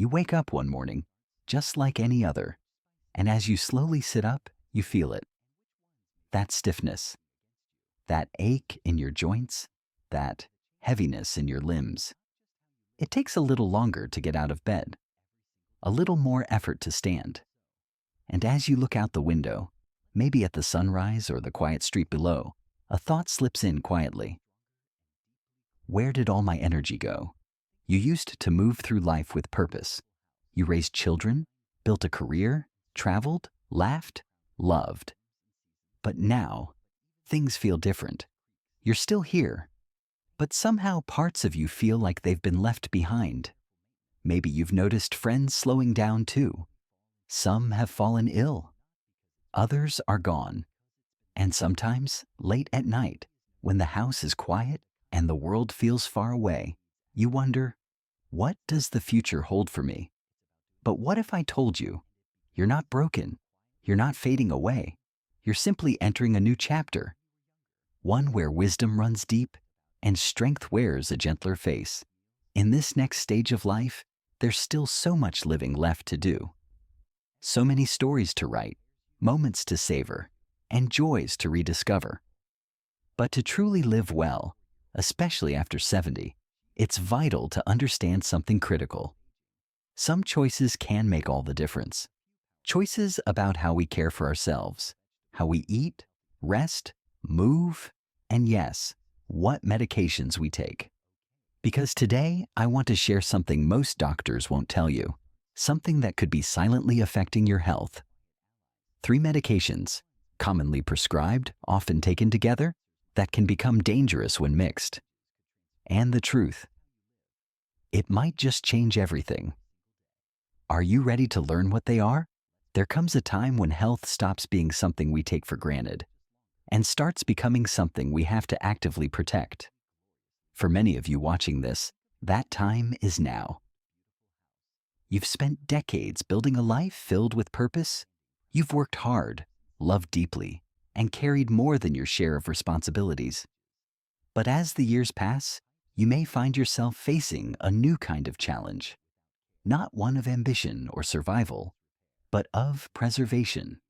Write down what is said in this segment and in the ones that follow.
You wake up one morning, just like any other, and as you slowly sit up, you feel it. That stiffness, that ache in your joints, that heaviness in your limbs. It takes a little longer to get out of bed, a little more effort to stand. And as you look out the window, maybe at the sunrise or the quiet street below, a thought slips in quietly. Where did all my energy go? You used to move through life with purpose. You raised children, built a career, traveled, laughed, loved. But now, things feel different. You're still here, but somehow parts of you feel like they've been left behind. Maybe you've noticed friends slowing down too. Some have fallen ill. Others are gone. And sometimes, late at night, when the house is quiet and the world feels far away, you wonder, what does the future hold for me? But what if I told you, you're not broken, you're not fading away, you're simply entering a new chapter, one where wisdom runs deep and strength wears a gentler face. In this next stage of life, there's still so much living left to do. So many stories to write, moments to savor, and joys to rediscover. But to truly live well, especially after 70, it's vital to understand something critical. Some choices can make all the difference. Choices about how we care for ourselves, how we eat, rest, move, and yes, what medications we take. Because today, I want to share something most doctors won't tell you, something that could be silently affecting your health. 3 medications, commonly prescribed, often taken together, that can become dangerous when mixed. And the truth, it might just change everything. Are you ready to learn what they are? There comes a time when health stops being something we take for granted and starts becoming something we have to actively protect. For many of you watching this, that time is now. You've spent decades building a life filled with purpose. You've worked hard, loved deeply, and carried more than your share of responsibilities. But as the years pass, you may find yourself facing a new kind of challenge. Not one of ambition or survival, but of preservation.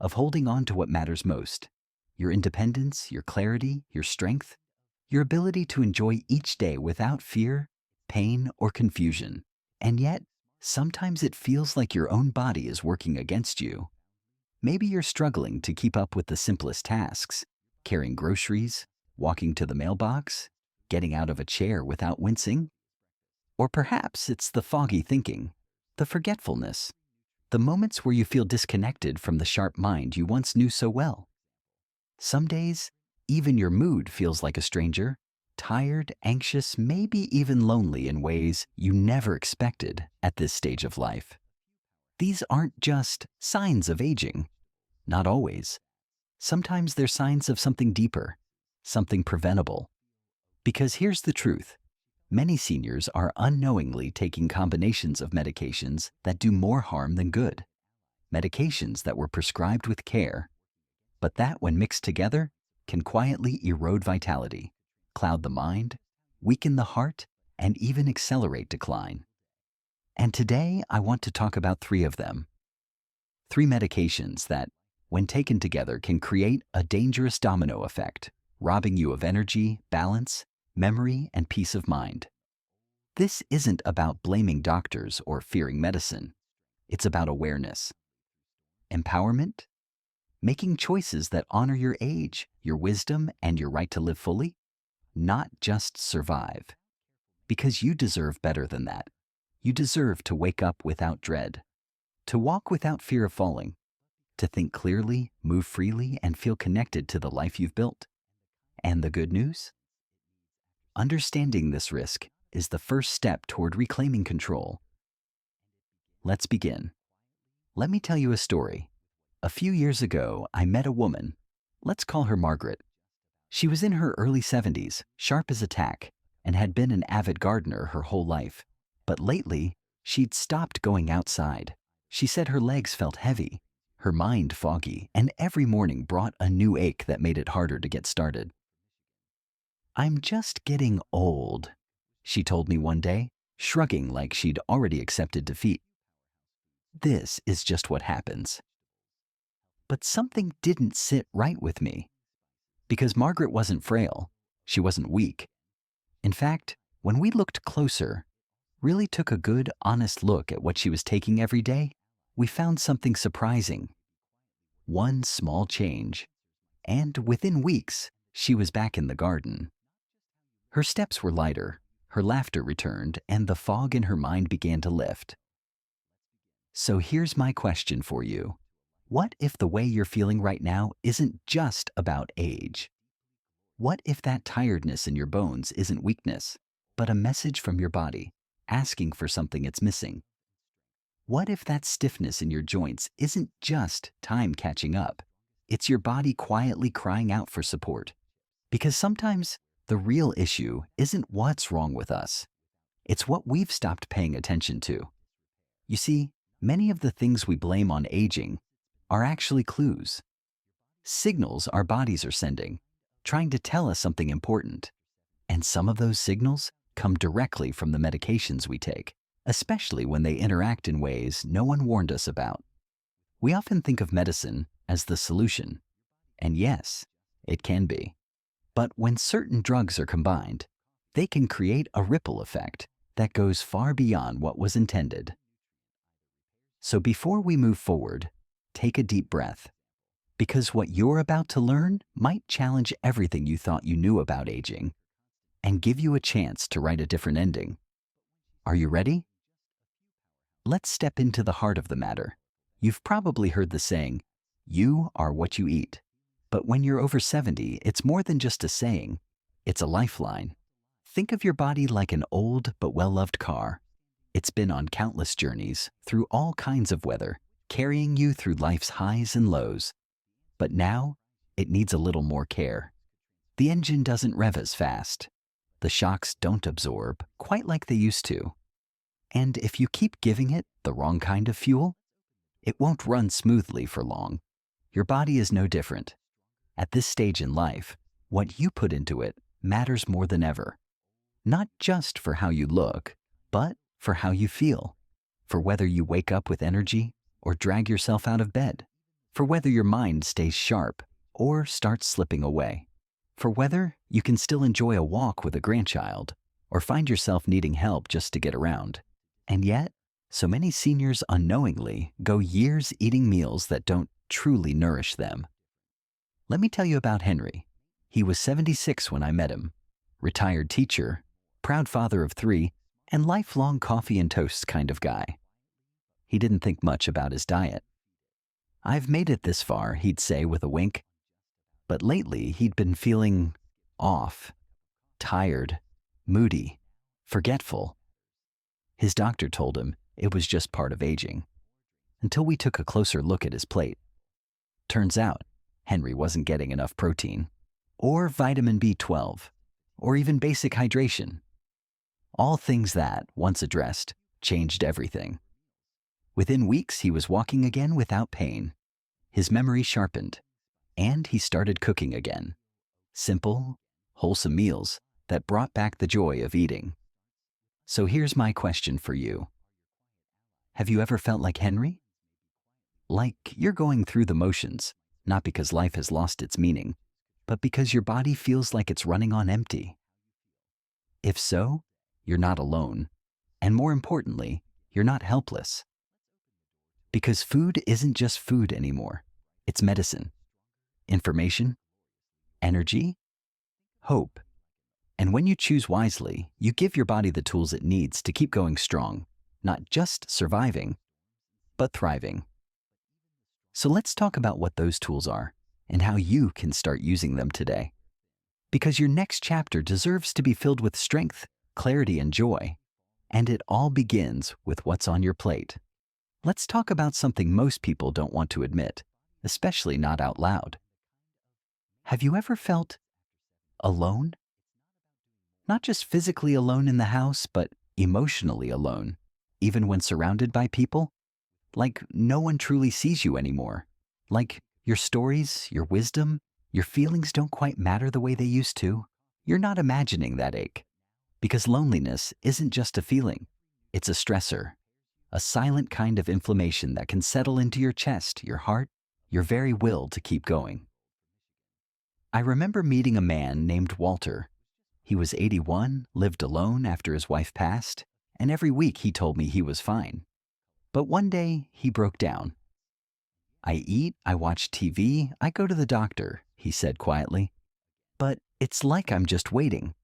Of holding on to what matters most. Your independence, your clarity, your strength, your ability to enjoy each day without fear, pain, or confusion. And yet, sometimes it feels like your own body is working against you. Maybe you're struggling to keep up with the simplest tasks, carrying groceries, walking to the mailbox, getting out of a chair without wincing. Or perhaps it's the foggy thinking, the forgetfulness, the moments where you feel disconnected from the sharp mind you once knew so well. Some days, even your mood feels like a stranger, tired, anxious, maybe even lonely in ways you never expected at this stage of life. These aren't just signs of aging. Not always. Sometimes they're signs of something deeper, something preventable. Because here's the truth. Many seniors are unknowingly taking combinations of medications that do more harm than good. Medications that were prescribed with care, but that when mixed together can quietly erode vitality, cloud the mind, weaken the heart, and even accelerate decline. And today I want to talk about 3 of them. 3 medications that, when taken together, can create a dangerous domino effect, robbing you of energy, balance, memory, and peace of mind. This isn't about blaming doctors or fearing medicine. It's about awareness. Empowerment? Making choices that honor your age, your wisdom, and your right to live fully, not just survive. Because you deserve better than that. You deserve to wake up without dread, to walk without fear of falling, to think clearly, move freely, and feel connected to the life you've built. And the good news? Understanding this risk is the first step toward reclaiming control. Let's begin. Let me tell you a story. A few years ago, I met a woman. Let's call her Margaret. She was in her early 70s, sharp as a tack, and had been an avid gardener her whole life. But lately, she'd stopped going outside. She said her legs felt heavy, her mind foggy, and every morning brought a new ache that made it harder to get started. "I'm just getting old," she told me one day, shrugging like she'd already accepted defeat. This is just what happens. But something didn't sit right with me. Because Margaret wasn't frail, she wasn't weak. In fact, when we looked closer, really took a good, honest look at what she was taking every day, we found something surprising. One small change, and within weeks, she was back in the garden. Her steps were lighter, her laughter returned, and the fog in her mind began to lift. So here's my question for you. What if the way you're feeling right now isn't just about age? What if that tiredness in your bones isn't weakness, but a message from your body asking for something it's missing? What if that stiffness in your joints isn't just time catching up? It's your body quietly crying out for support. Because sometimes the real issue isn't what's wrong with us. It's what we've stopped paying attention to. You see, many of the things we blame on aging are actually clues. Signals our bodies are sending, trying to tell us something important. And some of those signals come directly from the medications we take, especially when they interact in ways no one warned us about. We often think of medicine as the solution. And yes, it can be. But when certain drugs are combined, they can create a ripple effect that goes far beyond what was intended. So before we move forward, take a deep breath, because what you're about to learn might challenge everything you thought you knew about aging and give you a chance to write a different ending. Are you ready? Let's step into the heart of the matter. You've probably heard the saying, "You are what you eat." But when you're over 70, it's more than just a saying, it's a lifeline. Think of your body like an old but well-loved car. It's been on countless journeys, through all kinds of weather, carrying you through life's highs and lows. But now, it needs a little more care. The engine doesn't rev as fast. The shocks don't absorb quite like they used to. And if you keep giving it the wrong kind of fuel, it won't run smoothly for long. Your body is no different. At this stage in life, what you put into it matters more than ever. Not just for how you look, but for how you feel. For whether you wake up with energy or drag yourself out of bed. For whether your mind stays sharp or starts slipping away. For whether you can still enjoy a walk with a grandchild or find yourself needing help just to get around. And yet, so many seniors unknowingly go years eating meals that don't truly nourish them. Let me tell you about Henry. He was 76 when I met him. Retired teacher, proud father of 3, and lifelong coffee and toast kind of guy. He didn't think much about his diet. "I've made it this far," he'd say with a wink. But lately, he'd been feeling off, tired, moody, forgetful. His doctor told him it was just part of aging. Until we took a closer look at his plate. Turns out, Henry wasn't getting enough protein, or vitamin B12, or even basic hydration. All things that, once addressed, changed everything. Within weeks, he was walking again without pain. His memory sharpened, and he started cooking again. Simple, wholesome meals that brought back the joy of eating. So here's my question for you. Have you ever felt like Henry? Like you're going through the motions, not because life has lost its meaning, but because your body feels like it's running on empty. If so, you're not alone. And more importantly, you're not helpless. Because food isn't just food anymore. It's medicine, information, energy, hope. And when you choose wisely, you give your body the tools it needs to keep going strong, not just surviving, but thriving. So let's talk about what those tools are and how you can start using them today. Because your next chapter deserves to be filled with strength, clarity, and joy. And it all begins with what's on your plate. Let's talk about something most people don't want to admit, especially not out loud. Have you ever felt alone? Not just physically alone in the house, but emotionally alone, even when surrounded by people? Like no one truly sees you anymore. Like your stories, your wisdom, your feelings don't quite matter the way they used to. You're not imagining that ache. Because loneliness isn't just a feeling, It's a stressor, a silent kind of inflammation that can settle into your chest, your heart, your very will to keep going. I remember meeting a man named Walter. He was 81, lived alone after his wife passed, and every week he told me he was fine. But one day, he broke down. "I eat, I watch TV, I go to the doctor," he said quietly. "But it's like I'm just waiting."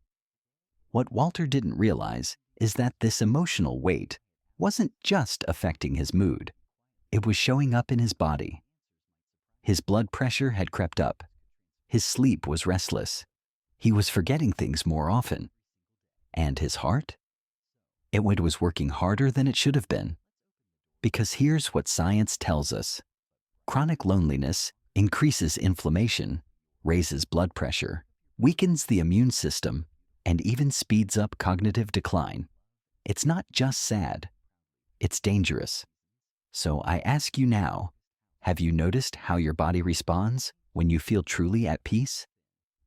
What Walter didn't realize is that this emotional weight wasn't just affecting his mood. It was showing up in his body. His blood pressure had crept up. His sleep was restless. He was forgetting things more often. And his heart? It was working harder than it should have been. Because here's what science tells us. Chronic loneliness increases inflammation, raises blood pressure, weakens the immune system, and even speeds up cognitive decline. It's not just sad. It's dangerous. So I ask you now, have you noticed how your body responds when you feel truly at peace?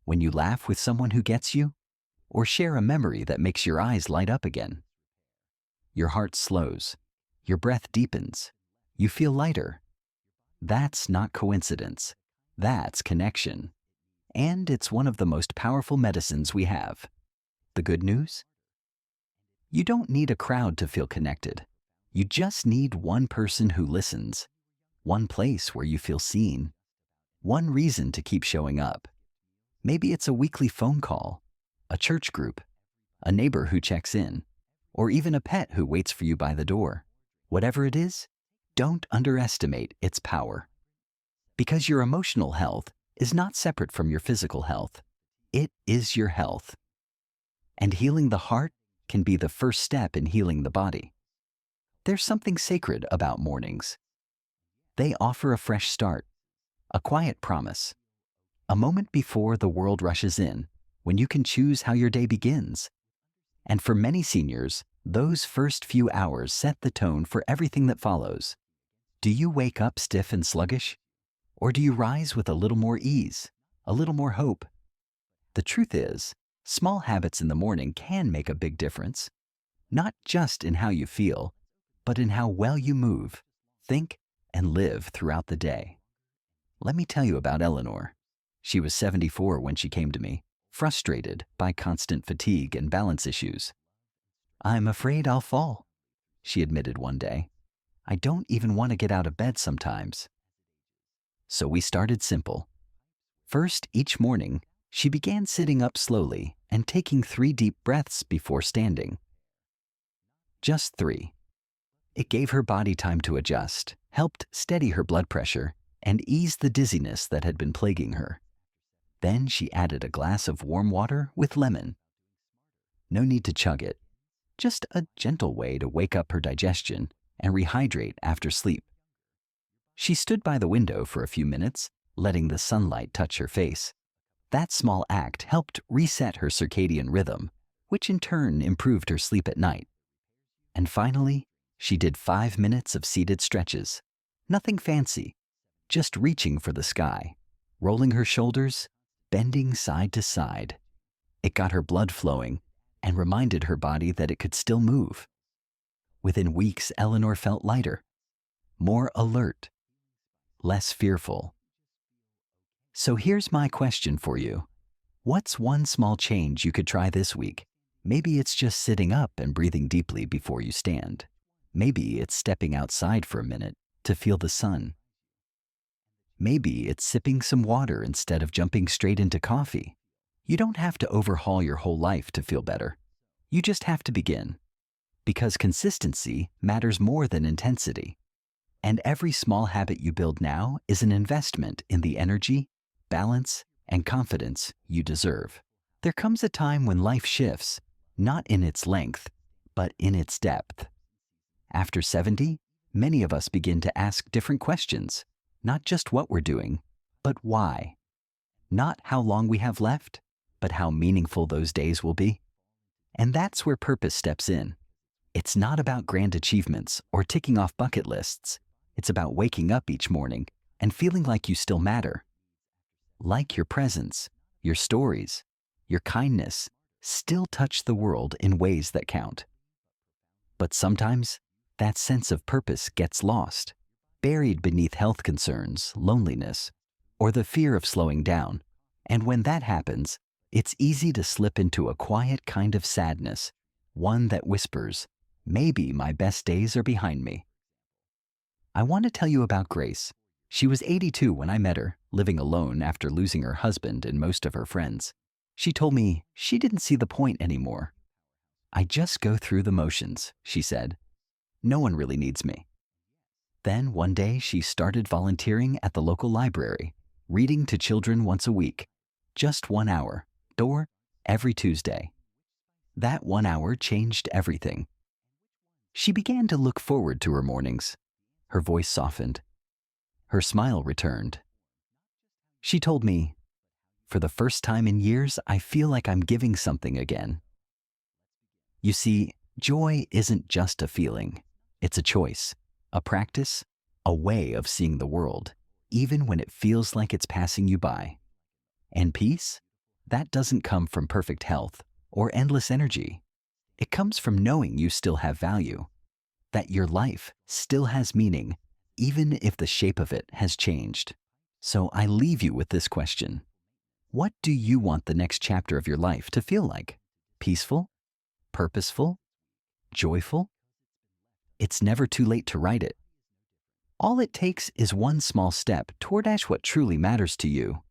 When you laugh with someone who gets you? Or share a memory that makes your eyes light up again? Your heart slows. Your breath deepens. You feel lighter. That's not coincidence. That's connection. And it's one of the most powerful medicines we have. The good news? You don't need a crowd to feel connected. You just need one person who listens, one place where you feel seen, one reason to keep showing up. Maybe it's a weekly phone call, a church group, a neighbor who checks in, or even a pet who waits for you by the door. Whatever it is, don't underestimate its power. Because your emotional health is not separate from your physical health. It is your health. And healing the heart can be the first step in healing the body. There's something sacred about mornings. They offer a fresh start, a quiet promise, a moment before the world rushes in, when you can choose how your day begins. And for many seniors, those first few hours set the tone for everything that follows. Do you wake up stiff and sluggish? Or do you rise with a little more ease, a little more hope? The truth is, small habits in the morning can make a big difference, not just in how you feel, but in how well you move, think, and live throughout the day. Let me tell you about Eleanor. She was 74 when she came to me, frustrated by constant fatigue and balance issues. "I'm afraid I'll fall," she admitted one day. "I don't even want to get out of bed sometimes." So we started simple. First, each morning, she began sitting up slowly and taking 3 deep breaths before standing. Just 3. It gave her body time to adjust, helped steady her blood pressure, and ease the dizziness that had been plaguing her. Then she added a glass of warm water with lemon. No need to chug it, just a gentle way to wake up her digestion and rehydrate after sleep. She stood by the window for a few minutes, letting the sunlight touch her face. That small act helped reset her circadian rhythm, which in turn improved her sleep at night. And finally, she did 5 minutes of seated stretches. Nothing fancy, just reaching for the sky, rolling her shoulders, bending side to side. It got her blood flowing and reminded her body that it could still move. Within weeks, Eleanor felt lighter, more alert, less fearful. So here's my question for you. What's one small change you could try this week? Maybe it's just sitting up and breathing deeply before you stand. Maybe it's stepping outside for a minute to feel the sun. Maybe it's sipping some water instead of jumping straight into coffee. You don't have to overhaul your whole life to feel better. You just have to begin. Because consistency matters more than intensity. And every small habit you build now is an investment in the energy, balance, and confidence you deserve. There comes a time when life shifts, not in its length, but in its depth. After 70, many of us begin to ask different questions, not just what we're doing, but why. Not how long we have left, but how meaningful those days will be. And that's where purpose steps in. It's not about grand achievements or ticking off bucket lists. It's about waking up each morning and feeling like you still matter. Like your presence, your stories, your kindness still touch the world in ways that count. But sometimes that sense of purpose gets lost, buried beneath health concerns, loneliness, or the fear of slowing down. And when that happens, it's easy to slip into a quiet kind of sadness, one that whispers, maybe my best days are behind me. I want to tell you about Grace. She was 82 when I met her, living alone after losing her husband and most of her friends. She told me she didn't see the point anymore. I just go through the motions, she said. No one really needs me. Then one day she started volunteering at the local library, reading to children once a week, just 1 hour, door, every Tuesday. That 1 hour changed everything. She began to look forward to her mornings. Her voice softened. Her smile returned. She told me, for the first time in years, I feel like I'm giving something again. You see, joy isn't just a feeling. It's a choice, a practice, a way of seeing the world, even when it feels like it's passing you by. And peace? That doesn't come from perfect health or endless energy. It comes from knowing you still have value, that your life still has meaning, even if the shape of it has changed. So I leave you with this question. What do you want the next chapter of your life to feel like? Peaceful? Purposeful? Joyful? It's never too late to write it. All it takes is one small step toward what truly matters to you.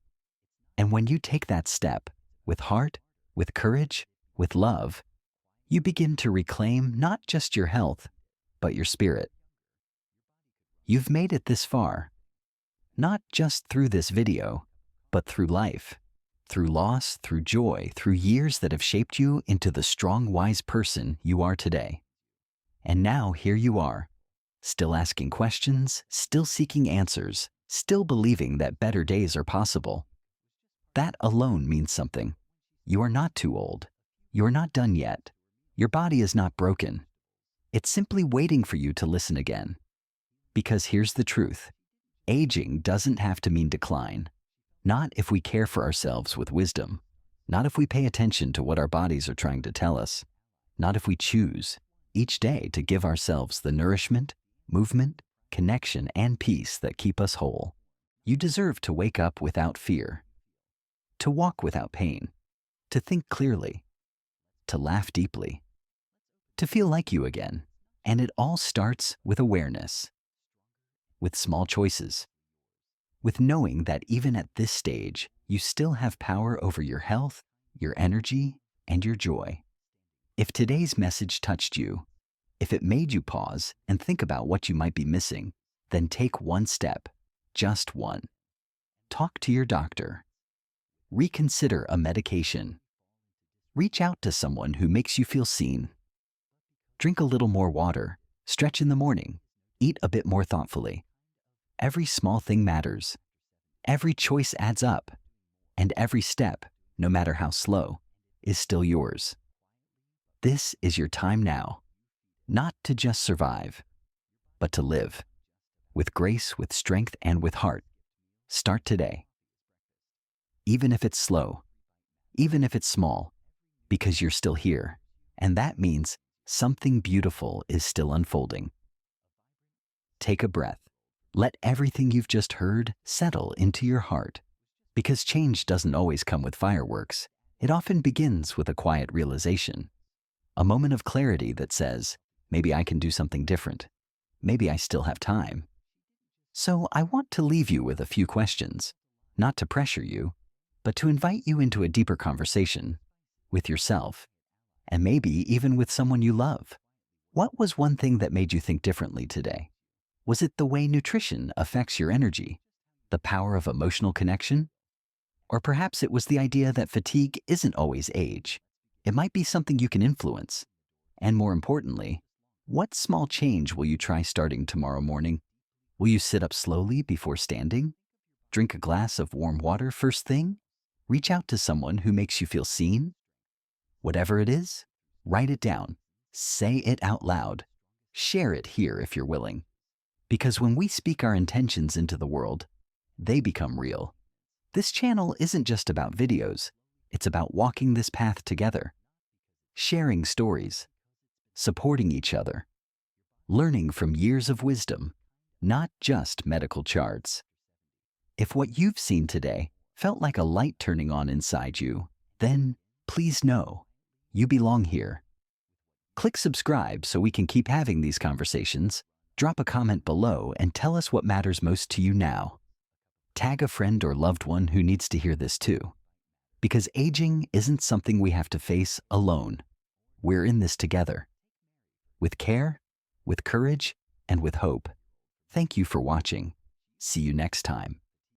And when you take that step, with heart, with courage, with love, you begin to reclaim not just your health, but your spirit. You've made it this far, not just through this video, but through life, through loss, through joy, through years that have shaped you into the strong, wise person you are today. And now here you are, still asking questions, still seeking answers, still believing that better days are possible. That alone means something. You are not too old. You are not done yet. Your body is not broken. It's simply waiting for you to listen again. Because here's the truth. Aging doesn't have to mean decline. Not if we care for ourselves with wisdom. Not if we pay attention to what our bodies are trying to tell us. Not if we choose, each day, to give ourselves the nourishment, movement, connection, and peace that keep us whole. You deserve to wake up without fear, to walk without pain, to think clearly, to laugh deeply, to feel like you again. And it all starts with awareness, with small choices, with knowing that even at this stage, you still have power over your health, your energy, and your joy. If today's message touched you, if it made you pause and think about what you might be missing, then take one step, just one. Talk to your doctor. Reconsider a medication. Reach out to someone who makes you feel seen. Drink a little more water, stretch in the morning, eat a bit more thoughtfully. Every small thing matters. Every choice adds up. And every step, no matter how slow, is still yours. This is your time now, not to just survive, but to live. With grace, with strength, and with heart. Start today. Even if it's slow, even if it's small, because you're still here, and that means something beautiful is still unfolding. Take a breath. Let everything you've just heard settle into your heart, because change doesn't always come with fireworks. It often begins with a quiet realization, a moment of clarity that says, maybe I can do something different. Maybe I still have time. So I want to leave you with a few questions, not to pressure you, but to invite you into a deeper conversation with yourself, and maybe even with someone you love. What was one thing that made you think differently today? Was it the way nutrition affects your energy, the power of emotional connection? Or perhaps it was the idea that fatigue isn't always age. It might be something you can influence. And more importantly, what small change will you try starting tomorrow morning? Will you sit up slowly before standing? Drink a glass of warm water first thing? Reach out to someone who makes you feel seen? Whatever it is, write it down. Say it out loud. Share it here if you're willing. Because when we speak our intentions into the world, they become real. This channel isn't just about videos. It's about walking this path together, sharing stories, supporting each other, learning from years of wisdom, not just medical charts. If what you've seen today felt like a light turning on inside you, then please know you belong here. Click subscribe so we can keep having these conversations. Drop a comment below and tell us what matters most to you now. Tag a friend or loved one who needs to hear this too. Because aging isn't something we have to face alone. We're in this together. With care, with courage, and with hope. Thank you for watching. See you next time.